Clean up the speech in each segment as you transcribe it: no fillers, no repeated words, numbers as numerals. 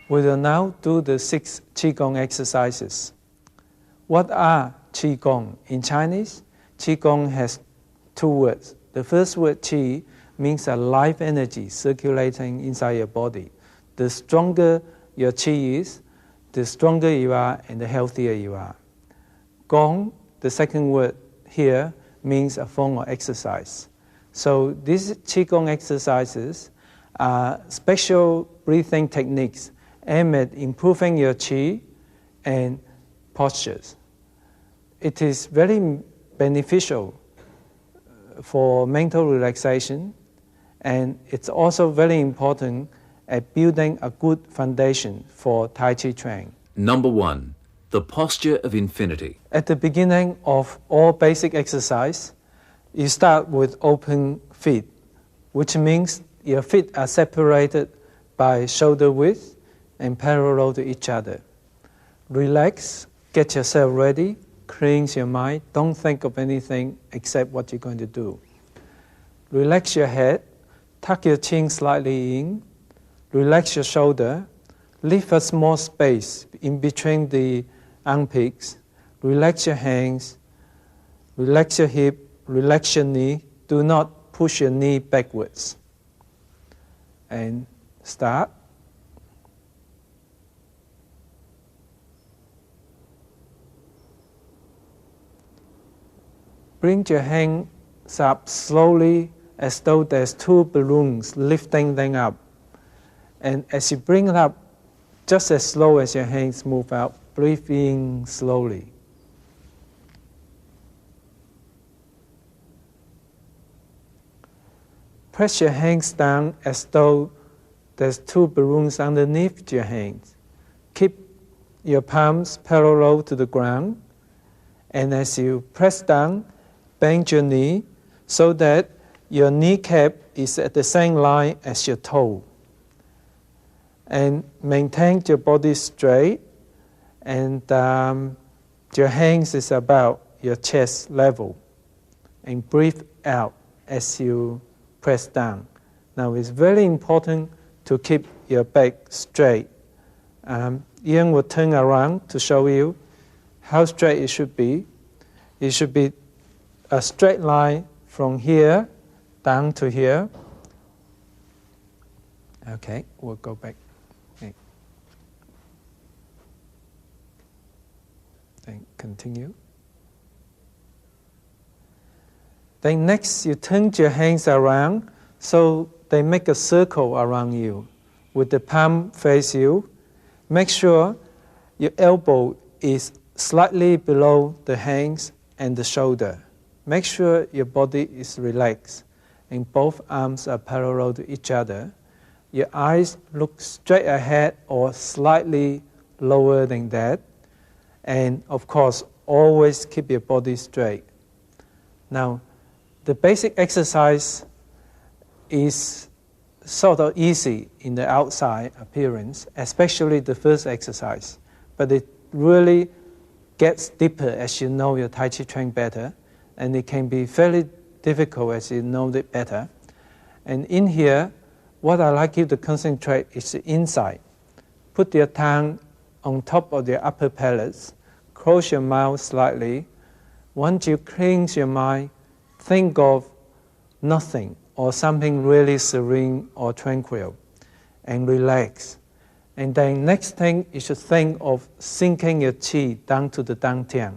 We will now do the 6 Qigong exercises. What are Qigong? In Chinese, Qigong has 2 words. The first word, Qi, means a life energy circulating inside your body. The stronger your Qi is, the stronger you are and the healthier you are. Gong, the second word here, means a form of exercise. So these Qigong exercises are special breathing techniques aimed at improving your Qi and postures. It is very beneficial for mental relaxation, and it's also very important at building a good foundation for Tai Chi training. Number 1, the posture of infinity. At the beginning of all basic exercise, you start with open feet, which means your feet are separated by shoulder width and parallel to each other. Relax, get yourself ready, cleanse your mind, don't think of anything except what you're going to do. Relax your head, tuck your chin slightly in, relax your shoulder, leave a small space in between the armpits, relax your hands, relax your hip, relax your knee, do not push your knee backwards. And start. Bring your hands up slowly as though there's 2 balloons lifting them up. And as you bring it up, just as slow as your hands move out, breathe in slowly. Press your hands down as though there's 2 balloons underneath your hands. Keep your palms parallel to the ground. And as you press down, bend your knee so that your kneecap is at the same line as your toe. And maintain your body straight, and your hands is about your chest level. And breathe out as you press down. Now it's very important to keep your back straight. Ian will turn around to show you how straight it should be. It should be a straight line from here down to here. Okay, we'll go back. Okay. Then continue. Then next, you turn your hands around so they make a circle around you with the palm face you. Make sure your elbow is slightly below the hands and the shoulder. Make sure your body is relaxed and both arms are parallel to each other. Your eyes look straight ahead or slightly lower than that. And of course, always keep your body straight. Now, the basic exercise is sort of easy in the outside appearance, especially the first exercise. But it really gets deeper as you know your Tai Chi training better, and it can be fairly difficult as you know it better. And in here, what I like you to concentrate is the inside. Put your tongue on top of the upper palate, close your mouth slightly. Once you cleanse your mind, think of nothing or something really serene or tranquil, and relax. And then next thing, you should think of sinking your qi down to the dantian.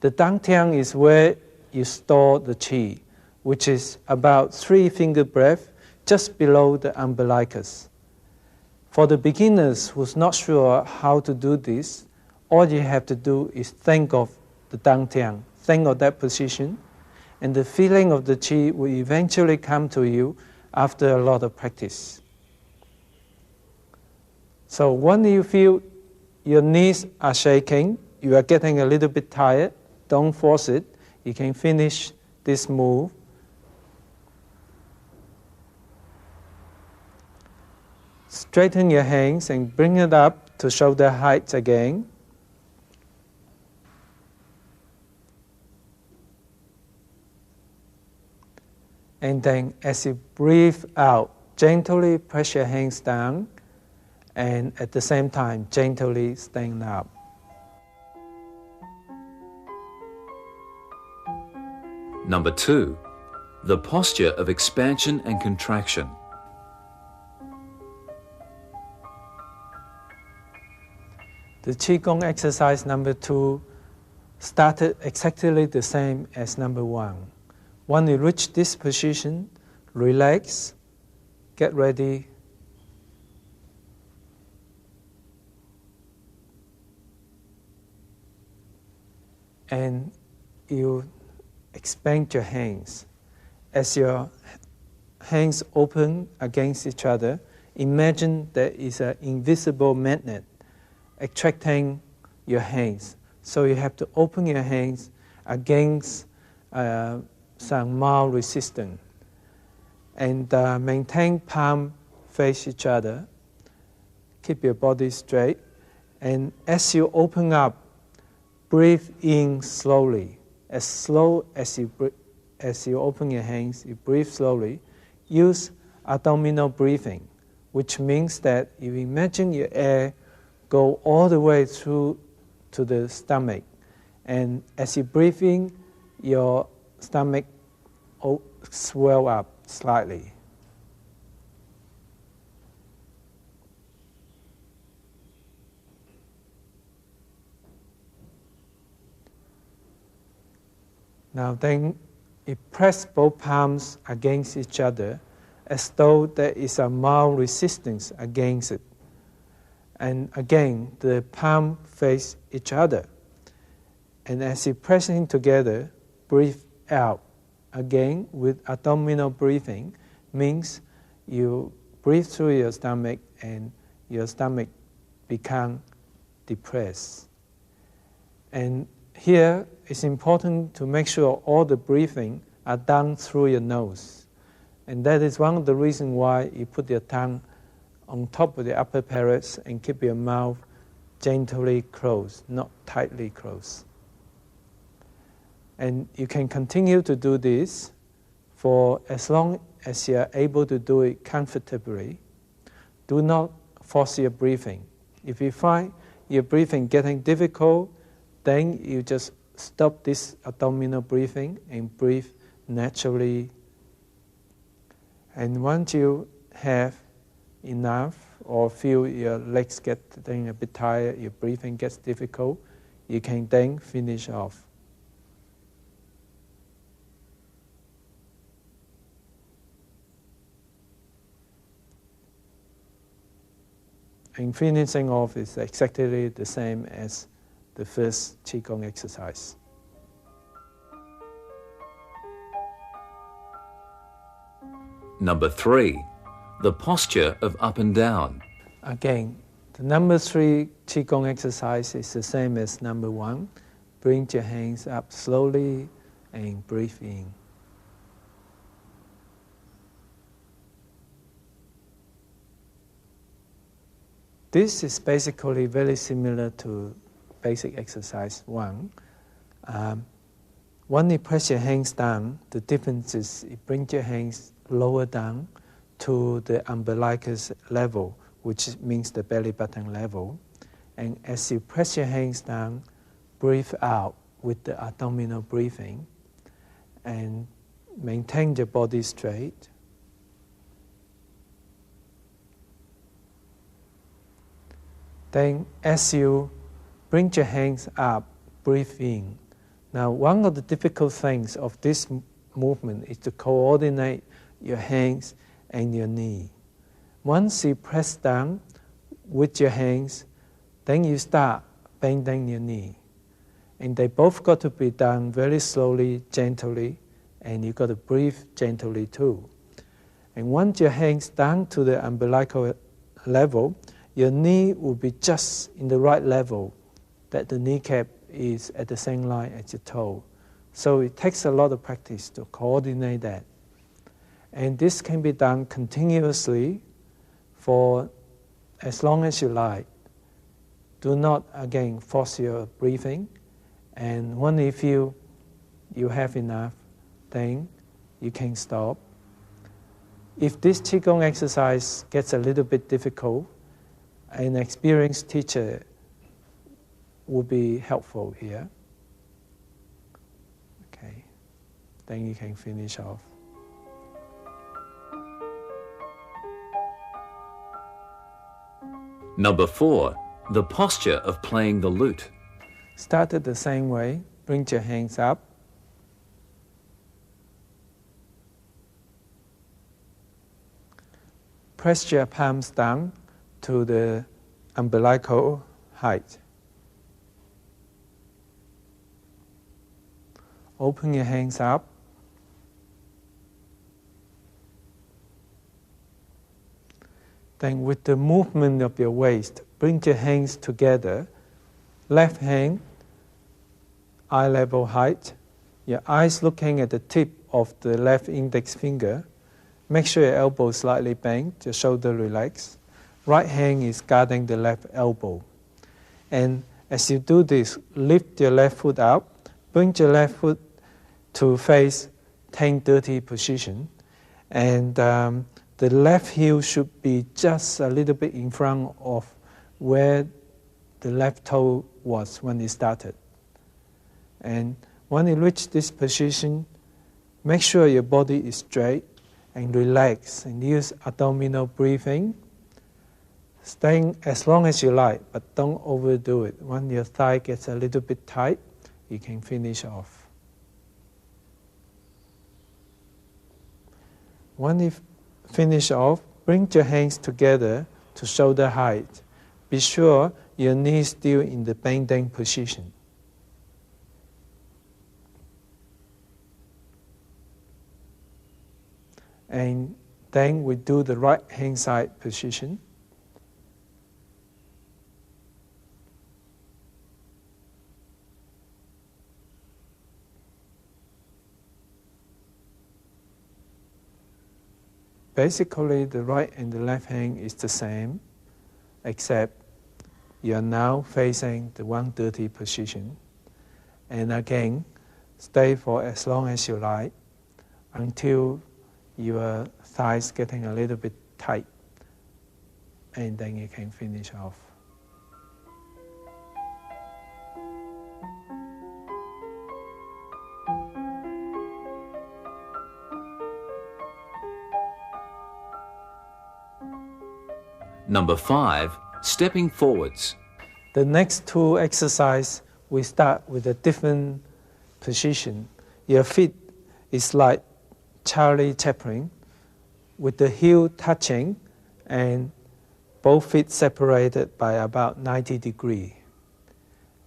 The dantian is where you store the qi, which is about 3 finger breadth just below the umbilicus. For the beginners who's not sure how to do this, all you have to do is think of the dantian, think of that position, and the feeling of the qi will eventually come to you after a lot of practice. So when you feel your knees are shaking, you are getting a little bit tired, don't force it. You can finish this move. Straighten your hands and bring it up to shoulder height again. And then as you breathe out, gently press your hands down and at the same time gently stand up. Number 2, the posture of expansion and contraction. The Qigong exercise number 2 started exactly the same as number 1. When you reach this position, relax, get ready, and you expand your hands. As your hands open against each other, imagine there is an invisible magnet attracting your hands. So you have to open your hands against some mild resistance. And maintain palm face each other. Keep your body straight. And as you open up, breathe in slowly. As slow as you open your hands, you breathe slowly. Use abdominal breathing, which means that you imagine your air go all the way through to the stomach. And as you breathe in, your stomach swell up slightly. Now then, you press both palms against each other as though there is a mild resistance against it. And again, the palm face each other. And as you press in together, breathe out. Again, with abdominal breathing, means you breathe through your stomach and your stomach becomes depressed. And here, it's important to make sure all the breathing are done through your nose. And that is one of the reasons why you put your tongue on top of the upper palate and keep your mouth gently closed, not tightly closed. And you can continue to do this for as long as you are able to do it comfortably. Do not force your breathing. If you find your breathing getting difficult, then you just stop this abdominal breathing and breathe naturally. And once you have enough or feel your legs getting a bit tired, your breathing gets difficult, you can then finish off. And finishing off is exactly the same as the first Qigong exercise. Number 3, the posture of up and down. Again, the number 3 Qigong exercise is the same as number 1. Bring your hands up slowly and breathe in. This is basically very similar to basic exercise 1. When you press your hands down, the difference is you bring your hands lower down to the umbilicus level, which means the belly button level. And as you press your hands down, breathe out with the abdominal breathing and maintain your body straight. Then as you bring your hands up, breathe in. Now, one of the difficult things of this movement is to coordinate your hands and your knee. Once you press down with your hands, then you start bending your knee. And they both got to be done very slowly, gently, and you got to breathe gently too. And once your hands down to the umbilical level, your knee will be just in the right level that the kneecap is at the same line as your toe. So it takes a lot of practice to coordinate that. And this can be done continuously for as long as you like. Do not, again, force your breathing. And when you feel you have enough, then you can stop. If this Qigong exercise gets a little bit difficult, an experienced teacher would be helpful here. Okay, then you can finish off. Number 4, the posture of playing the lute. Start it the same way. Bring your hands up. Press your palms down to the umbilical height. Open your hands up. Then with the movement of your waist, bring your hands together. Left hand, eye level height. Your eyes looking at the tip of the left index finger. Make sure your elbow is slightly bent, your shoulder relaxed. Right hand is guarding the left elbow. And as you do this, lift your left foot up. Bring your left foot to face 10-30 position. And the left heel should be just a little bit in front of where the left toe was when it started. And when you reach this position, make sure your body is straight and relax, and use abdominal breathing. Staying as long as you like, but don't overdo it. When your thigh gets a little bit tight, you can finish off. When you finish off, bring your hands together to shoulder height. Be sure your knees still in the bending position. And then we do the right hand side position. Basically, the right and the left hand is the same, except you are now facing the 130 position. And again, stay for as long as you like until your thighs getting a little bit tight, and then you can finish off. Number 5, stepping forwards. The next two exercises, we start with a different position. Your feet is like Charlie Chaplin, with the heel touching and both feet separated by about 90 degrees.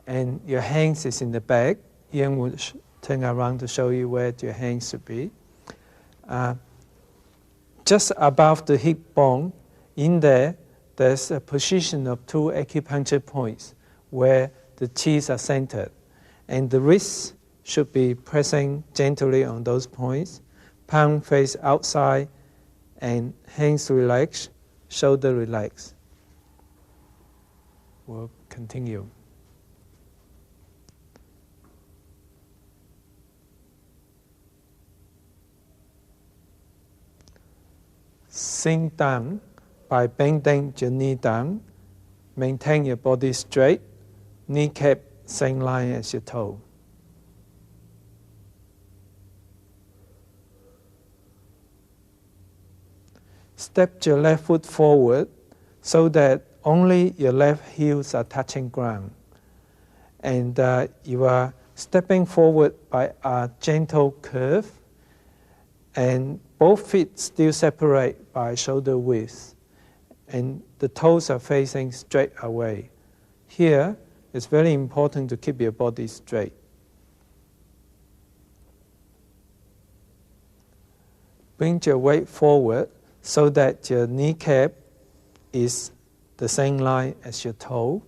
And your hands is in the back. Ian will turn around to show you where your hands should be. Just above the hip bone, there's a position of 2 acupuncture points where the chis are centered. And the wrists should be pressing gently on those points. Palm face outside and hands relaxed, shoulder relaxed. We'll continue. Sink down by bending your knee down. Maintain your body straight, kneecap same line as your toe. Step your left foot forward so that only your left heels are touching ground. And you are stepping forward by a gentle curve, and both feet still separate by shoulder width, and the toes are facing straight away. Here, it's very important to keep your body straight. Bring your weight forward so that your kneecap is the same line as your toe.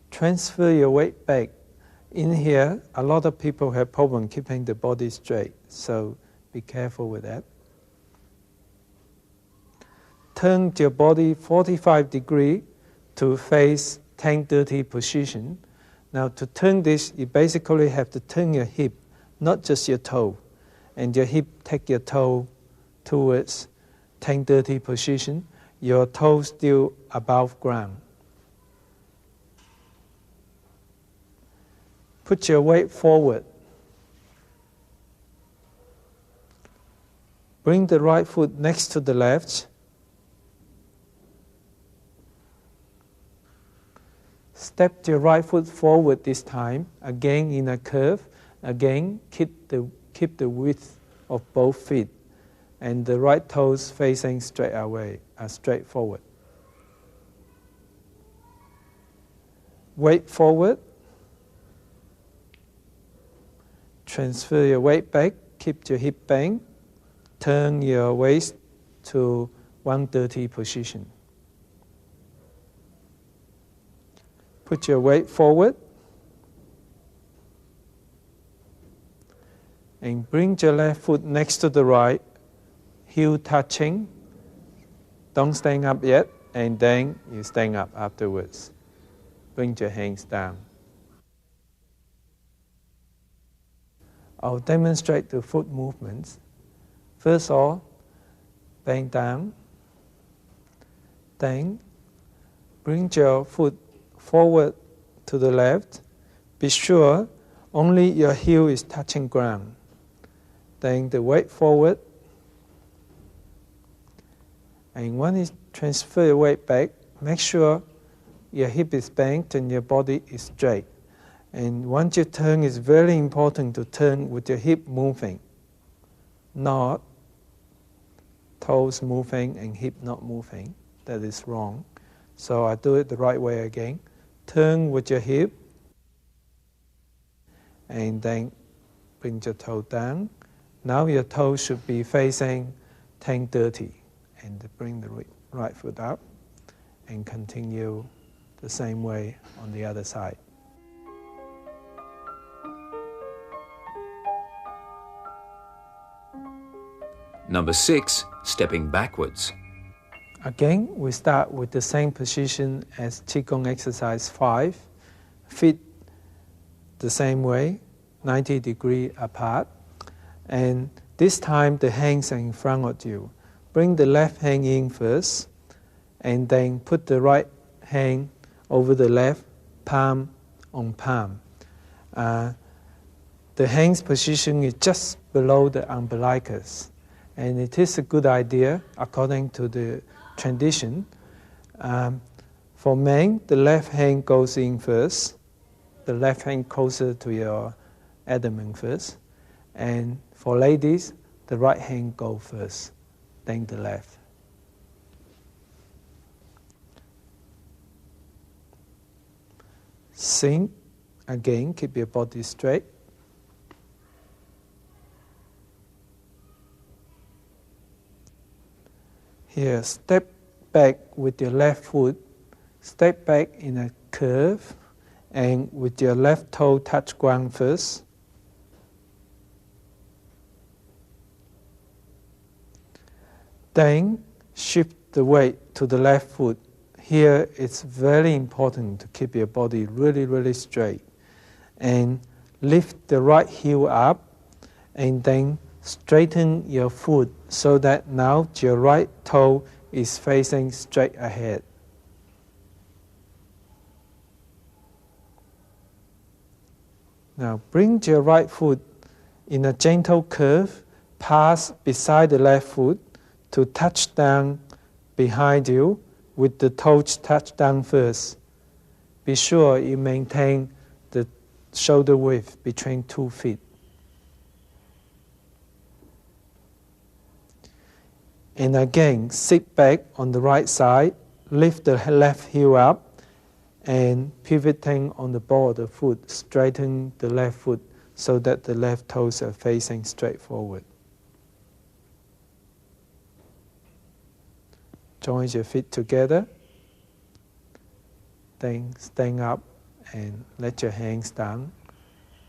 Transfer your weight back. In here, a lot of people have problem keeping the body straight, so be careful with that. Turn your body 45 degrees to face 10-30 position. Now to turn this, you basically have to turn your hip, not just your toe. And your hip, take your toe towards 10-30 position, your toes still above ground. Put your weight forward. Bring the right foot next to the left. Step your right foot forward this time, again in a curve. Again, keep the width of both feet, and the right toes facing straight forward. Weight forward. Transfer your weight back. Keep your hip bent. Turn your waist to 130 position. Put your weight forward and bring your left foot next to the right, heel touching. Don't stand up yet, and then you stand up afterwards. Bring your hands down. I'll demonstrate the foot movements. First of all, bend down. Then bring your foot forward to the left. Be sure only your heel is touching ground. Then the weight forward. And when you transfer your weight back, make sure your hip is bent and your body is straight. And once you turn, it's very important to turn with your hip moving, not toes moving and hip not moving. That is wrong. So I do it the right way again. Turn with your hip, and then bring your toe down. Now your toe should be facing 10-30, and bring the right foot up, and continue the same way on the other side. Number 6, stepping backwards. Again, we start with the same position as Qigong exercise 5. Feet the same way, 90 degrees apart. And this time the hands are in front of you. Bring the left hand in first, and then put the right hand over the left, palm on palm. The hand's position is just below the umbilicus. And it is a good idea, according to the tradition. For men, the left hand goes in first, the left hand closer to your abdomen first. And for ladies, the right hand goes first, then the left. Sink, again, keep your body straight. Here, step back with your left foot, step back in a curve, and with your left toe touch ground first. Then shift the weight to the left foot. Here, it's very important to keep your body really, really straight. And lift the right heel up, and then straighten your foot so that now your right toe is facing straight ahead. Now bring your right foot in a gentle curve, pass beside the left foot to touch down behind you with the toes touch down first. Be sure you maintain the shoulder width between 2 feet. And again, sit back on the right side, lift the left heel up, and pivoting on the ball of the foot, straighten the left foot so that the left toes are facing straight forward. Join your feet together, then stand up and let your hands down.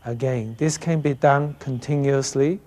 Again, this can be done continuously